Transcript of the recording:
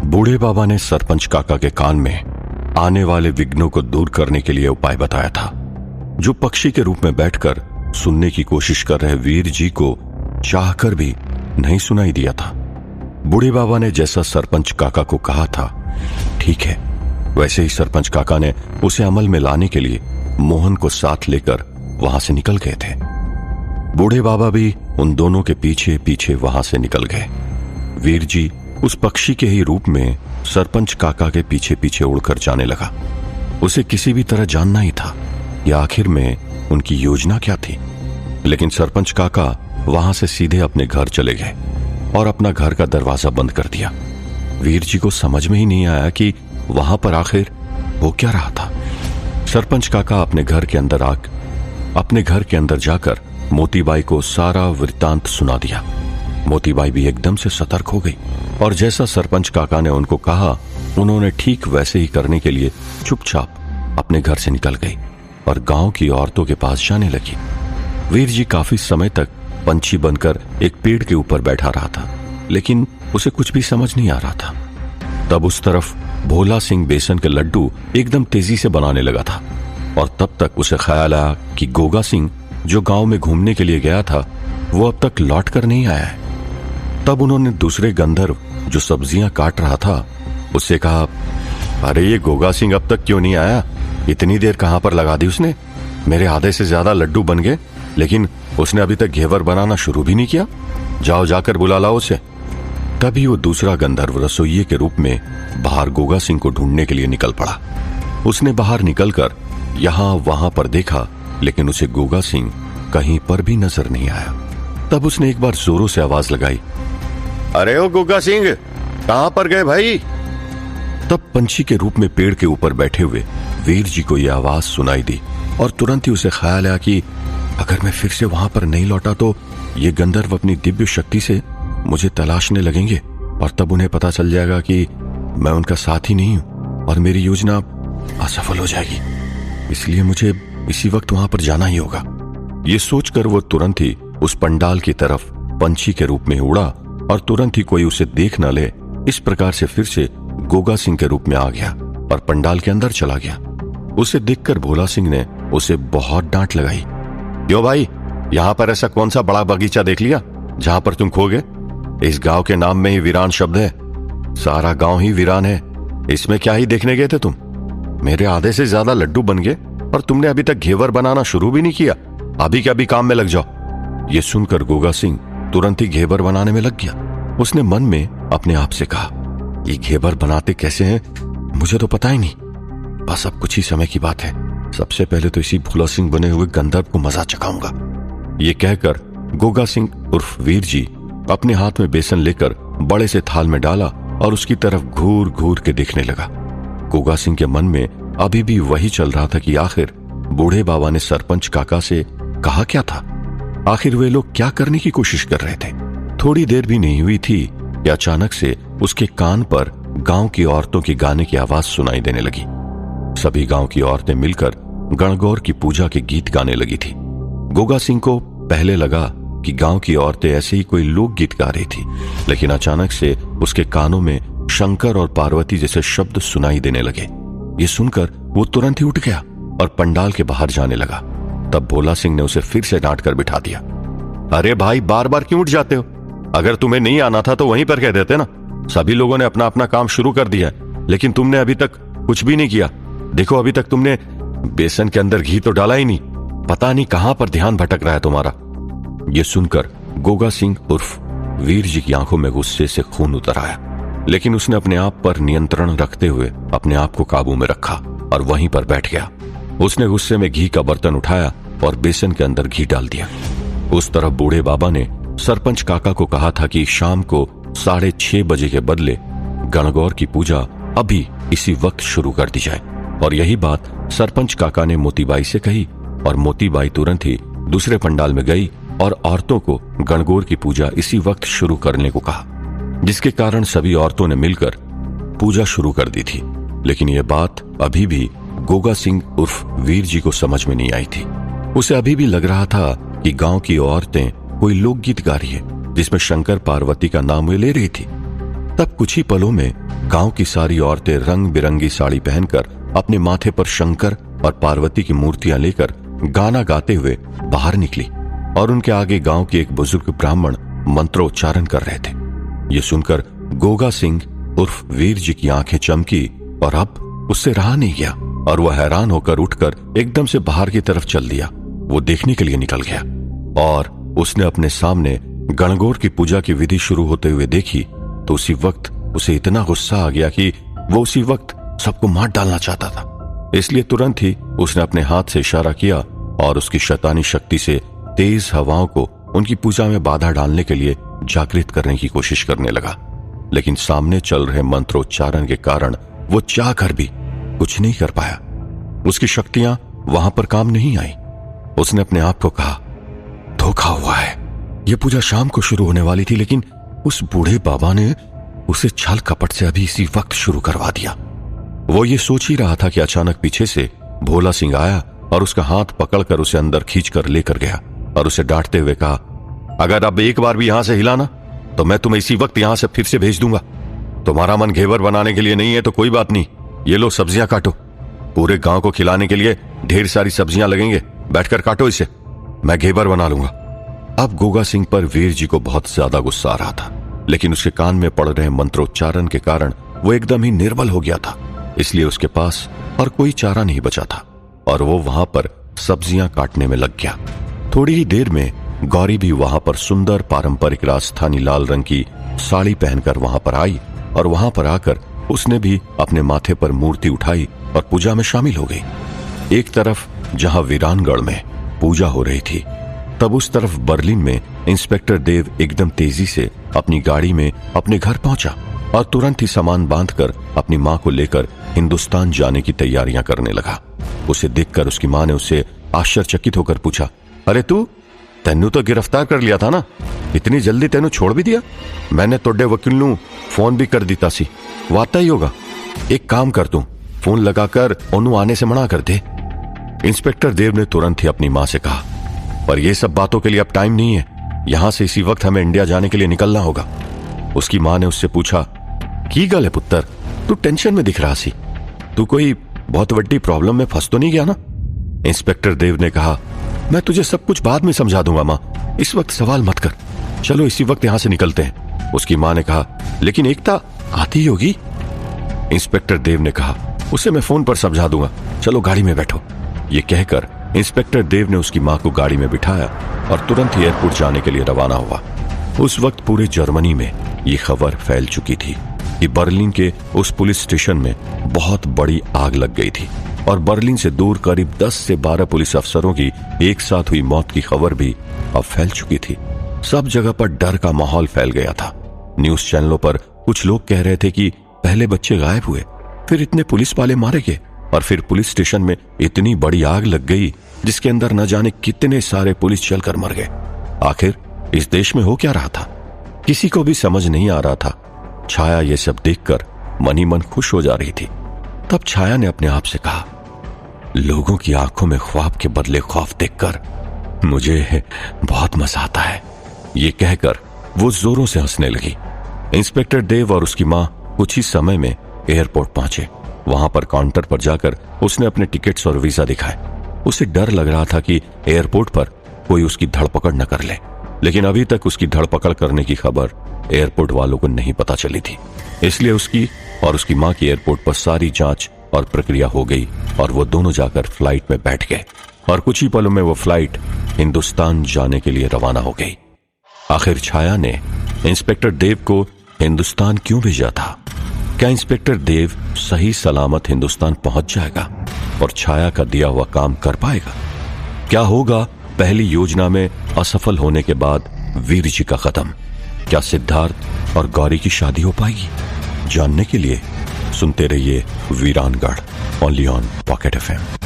बूढ़े बाबा ने सरपंच काका के कान में आने वाले विघ्नों को दूर करने के लिए उपाय बताया था, जो पक्षी के रूप में बैठकर सुनने की कोशिश कर रहे वीर जी को चाहकर भी नहीं सुनाई दिया था। बूढ़े बाबा ने जैसा सरपंच काका को कहा था, ठीक है, वैसे ही सरपंच काका ने उसे अमल में लाने के लिए मोहन को साथ लेकर वहां से निकल गए थे। बूढ़े बाबा भी उन दोनों के पीछे पीछे वहां से निकल गए। वीर जी उस पक्षी के ही रूप में सरपंच काका के पीछे पीछे उड़कर जाने लगा। उसे किसी भी तरह जानना ही था कि आखिर में उनकी योजना क्या थी। लेकिन सरपंच काका वहां से सीधे अपने घर चले गए और अपना घर का दरवाजा बंद कर दिया। वीर जी को समझ में ही नहीं आया कि वहां पर आखिर वो क्या रहा था। सरपंच काका अपने घर के अंदर जाकर मोतीबाई को सारा वृत्तांत सुना दिया। मोतीबाई भी एकदम से सतर्क हो गई और जैसा सरपंच काका ने उनको कहा, उन्होंने ठीक वैसे ही करने के लिए चुपचाप अपने घर से निकल गई और गांव की औरतों के पास जाने लगी। वीर जी काफी समय तक पंछी बनकर एक पेड़ के ऊपर बैठा रहा था, लेकिन उसे कुछ भी समझ नहीं आ रहा था। तब उस तरफ भोला सिंह बेसन के लड्डू एकदम तेजी से बनाने लगा था और तब तक उसे ख्याल आया कि गोगा सिंह जो गांव में घूमने के लिए गया था, वो अब तक लौट कर नहीं आया है। तब उन्होंने दूसरे गंधर्व जो सब्जियां काट रहा था उससे कहा, अरे ये गोगा सिंह अब तक क्यों नहीं आया? इतनी देर कहां पर लगा दी उसने? मेरे आधे से ज्यादा लड्डू बन गए, लेकिन उसने अभी तक घेवर बनाना शुरू भी नहीं किया। जाओ जाकर बुला लाओ उसे। तभी वो दूसरा गंधर्व रसोइये के रूप में बाहर गोगा सिंह को ढूंढने के लिए निकल पड़ा। उसने बाहर निकलकर यहां वहां पर देखा, लेकिन उसे गोगा सिंह कहीं पर भी नजर नहीं आया। तब उसने एक बार जोरों से आवाज लगाई, अरे ओ गोगा सिंह, कहां पर गए भाई? तब पंछी के रूप में पेड़ के ऊपर बैठे हुए वीर जी को यह आवाज सुनाई दी और तुरंत ही उसे ख्याल आया कि अगर मैं फिर से वहां पर नहीं लौटा तो ये गंधर्व अपनी दिव्य शक्ति से मुझे तलाशने लगेंगे और तब उन्हें पता चल जाएगा कि मैं उनका साथी नहीं हूं और मेरी योजना असफल हो जाएगी। इसलिए मुझे इसी वक्त वहां पर जाना ही होगा। ये सोचकर वो तुरंत ही उस पंडाल की तरफ पंछी के रूप में उड़ा और तुरंत ही कोई उसे देख न ले, इस प्रकार से फिर से गोगा सिंह के रूप में आ गया और पंडाल के अंदर चला गया। उसे देखकर भोला सिंह ने उसे बहुत डांट लगाई, क्यों भाई, यहां पर ऐसा कौन सा बड़ा बगीचा देख लिया जहां पर तुम खो गए? इस गांव के नाम में ही वीरान शब्द है, सारा गांव ही वीरान है। इसमें क्या ही देखने गए थे तुम? मेरे आधे से ज्यादा लड्डू बन गए और तुमने अभी तक घेवर बनाना शुरू भी नहीं किया। अभी क्या भी काम में लग जाओ। ये सुनकर गोगा सिंह तुरंत ही घेवर बनाने में लग गया। उसने मन में अपने आप से कहा, ये घेवर बनाते कैसे हैं मुझे तो पता ही नहीं, बस अब कुछ ही समय की बात है। सबसे पहले तो इसी भोला सिंह बने हुए गंधर्व को मजा चखाऊंगा। ये कहकर गोगा सिंह उर्फ वीर जी अपने हाथ में बेसन लेकर बड़े से थाल में डाला और उसकी तरफ घूर घूर के देखने लगा। गोगा सिंह के मन में अभी भी वही चल रहा था कि आखिर बूढ़े बाबा ने सरपंच काका से कहा क्या था, आखिर वे लोग क्या करने की कोशिश कर रहे थे। थोड़ी देर भी नहीं हुई थी कि अचानक से उसके कान पर गांव की औरतों की गाने की आवाज सुनाई देने लगी। सभी गांव की औरतें मिलकर गणगौर की पूजा के गीत गाने लगी थी। गोगा सिंह को पहले लगा कि गांव की औरतें ऐसे ही कोई लोकगीत गा रही थी, लेकिन अचानक से उसके कानों में शंकर और पार्वती जैसे शब्द सुनाई देने लगे। ये सुनकर वो तुरंत ही उठ गया और पंडाल के बाहर जाने लगा। तब भोला सिंह ने उसे फिर से डांट कर बिठा दिया, अरे भाई, बार बार क्यों उठ जाते हो? अगर तुम्हें नहीं आना था तो वहीं पर कह देते ना। सभी लोगों ने अपना अपना काम शुरू कर दिया है, लेकिन तुमने अभी तक कुछ भी नहीं किया। देखो, अभी तक तुमने बेसन के अंदर घी तो डाला ही नहीं। पता नहीं कहां पर ध्यान भटक रहा है तुम्हारा। यह सुनकर गोगा सिंह उर्फ वीर जी की आंखों में गुस्से से खून उतर आया, लेकिन उसने अपने आप पर नियंत्रण रखते हुए अपने आप को काबू में रखा और वहीं पर बैठ गया। उसने गुस्से में घी का बर्तन उठाया और बेसन के अंदर घी डाल दिया। उस तरफ बूढ़े बाबा ने सरपंच काका को कहा था कि शाम को 6:30 बजे के बदले गणगौर की पूजा अभी इसी वक्त शुरू कर दी जाए। और यही बात सरपंच काका ने मोतीबाई से कही और मोतीबाई तुरंत ही दूसरे पंडाल में गई और औरतों को गणगौर की पूजा इसी वक्त शुरू करने को कहा, जिसके कारण सभी औरतों ने मिलकर पूजा शुरू कर दी थी। लेकिन यह बात अभी भी गोगा सिंह उर्फ वीर जी को समझ में नहीं आई थी। उसे अभी भी लग रहा था कि गांव की औरतें कोई लोकगीत गा रही है जिसमें शंकर पार्वती का नाम वे ले रही थी। तब कुछ ही पलों में गांव की सारी औरतें रंग बिरंगी साड़ी पहनकर अपने माथे पर शंकर और पार्वती की मूर्तियां लेकर गाना गाते हुए बाहर निकली और उनके आगे गांव के एक बुजुर्ग ब्राह्मण मंत्रोच्चारण कर रहे थे। ये सुनकर गोगा सिंह उर्फ वीर जी की आंखें चमकी और अब उससे रहा नहीं गया और वह हैरान होकर उठकर एकदम से बाहर की तरफ चल दिया। वो देखने के लिए निकल गया और उसने अपने सामने गणगौर की पूजा की विधि शुरू होते हुए देखी तो उसी वक्त उसे इतना गुस्सा आ गया कि वो उसी वक्त सबको मार डालना चाहता था। इसलिए तुरंत ही उसने अपने हाथ से इशारा किया और उसकी शैतानी शक्ति से तेज हवाओं को उनकी पूजा में बाधा डालने के लिए जागृत करने की कोशिश करने लगा। लेकिन सामने चल रहे मंत्रोच्चारण के कारण वो चाह कर भी कुछ नहीं कर पाया। उसकी शक्तियां वहां पर काम नहीं आई। उसने अपने आप को कहा, धोखा हुआ है। यह पूजा शाम को शुरू होने वाली थी, लेकिन उस बूढ़े बाबा ने उसे छल कपट से अभी इसी वक्त शुरू करवा दिया। वो ये सोच ही रहा था कि अचानक पीछे से भोला सिंह आया और उसका हाथ पकड़कर उसे अंदर खींचकर लेकर गया और उसे डांटते हुए कहा, अगर अब एक बार भी यहां से हिला ना तो मैं तुम्हें इसी वक्त यहां से फिर से भेज दूंगा। तुम्हारा मन घेवर बनाने के लिए नहीं है तो कोई बात नहीं, ये लो सब्जियां काटो। पूरे गांव को खिलाने के लिए ढेर सारी सब्जियां लगेंगे, बैठकर काटो इसे, मैं घेवर बना लूंगा। अब गोगा सिंह पर वीर जी को बहुत ज्यादा गुस्सा आ रहा था, लेकिन उसके कान में पड़ रहे मंत्रोच्चारण के कारण वो एकदम ही निर्बल हो गया था। इसलिए उसके पास और कोई चारा नहीं बचा था और वो वहां पर सब्जियां काटने में लग गया। थोड़ी ही देर में गौरी भी वहां पर सुंदर पारंपरिक राजस्थानी लाल रंग की साड़ी पहनकर वहां पर आई और वहां पर आकर उसने भी अपने माथे पर मूर्ति उठाई और पूजा में शामिल हो गई। एक तरफ जहां वीरानगढ़ में पूजा हो रही थी, तब उस तरफ बर्लिन में इंस्पेक्टर देव एकदम तेजी से अपनी गाड़ी में अपने घर पहुंचा और तुरंत ही सामान बांधकर अपनी मां को लेकर हिंदुस्तान जाने की तैयारियां करने लगा। उसे देखकर उसकी मां ने उससे आश्चर्यचकित होकर पूछा, अरे तेनू तो गिरफ्तार कर लिया था ना, इतनी जल्दी तेनू छोड़ भी दिया? मैंने तोड़े वकील नू फोन भी कर दिता सी, वो आता ही होगा। एक काम कर, तू फोन लगाकर ओनू आने से मना कर दे। इंस्पेक्टर देव ने तुरंत ही अपनी मां से कहा, पर यह सब बातों के लिए अब टाइम नहीं है, यहां से इसी वक्त हमें इंडिया जाने के लिए निकलना होगा। उसकी मां ने उससे पूछा, की गल है पुत्र, तू टेंशन में दिख रहा सी, तू कोई बहुत बड़ी प्रॉब्लम में फंस तो नहीं गया ना? इंस्पेक्टर देव ने कहा, मैं तुझे सब कुछ बाद में समझा दूंगा मां, इस वक्त सवाल मत कर, चलो इसी वक्त यहां से निकलते हैं। उसकी मां ने कहा, लेकिन एकता आती होगी। इंस्पेक्टर देव ने कहा, उसे मैं फोन पर समझा दूंगा, चलो गाड़ी में बैठो। ये कहकर इंस्पेक्टर देव ने उसकी मां को गाड़ी में बिठाया और तुरंत ही एयरपोर्ट जाने के लिए रवाना हुआ। उस वक्त पूरे जर्मनी में ये खबर फैल चुकी थी कि बर्लिन के उस पुलिस स्टेशन में बहुत बड़ी आग लग गई थी और बर्लिन से दूर करीब 10 से 12 पुलिस अफसरों की एक साथ हुई मौत की खबर भी अब फैल चुकी थी। सब जगह पर डर का माहौल फैल गया था। न्यूज चैनलों पर कुछ लोग कह रहे थे कि पहले बच्चे गायब हुए, फिर इतने पुलिस वाले मारे गए और फिर पुलिस स्टेशन में इतनी बड़ी आग लग गई जिसके अंदर न जाने कितने सारे पुलिस जलकर मर गए। आखिर इस देश में हो क्या रहा था, किसी को भी समझ नहीं आ रहा था। छाया ये सब देखकर मन ही मन खुश हो जा रही थी। तब छाया ने अपने आप से कहा, लोगों की आंखों में ख्वाब के बदले खौफ देखकर मुझे बहुत मजा आता है। ये कहकर वो जोरों से हंसने लगी। इंस्पेक्टर देव और उसकी मां कुछ ही समय में एयरपोर्ट पहुंचे। वहां पर काउंटर पर जाकर उसने अपने टिकट्स और वीजा दिखाए। उसे डर लग रहा था कि एयरपोर्ट पर कोई उसकी धरपकड़ न कर ले, लेकिन अभी तक उसकी धरपकड़ करने की खबर एयरपोर्ट वालों को नहीं पता चली थी। इसलिए उसकी और उसकी मां की एयरपोर्ट पर सारी जांच और प्रक्रिया हो गई और वो दोनों जाकर फ्लाइट में बैठ गए और कुछ ही पलों में वो फ्लाइट हिंदुस्तान जाने के लिए रवाना हो गई। आखिर छाया ने इंस्पेक्टर देव को हिंदुस्तान क्यों भेजा था? क्या इंस्पेक्टर देव सही सलामत हिंदुस्तान पहुंच जाएगा और छाया का दिया हुआ काम कर पाएगा? क्या होगा पहली योजना में असफल होने के बाद वीर जी का कदम? क्या सिद्धार्थ और गौरी की शादी हो पाएगी? जानने के लिए सुनते रहिए वीरानगढ़, ओनली ऑन पॉकेट FM।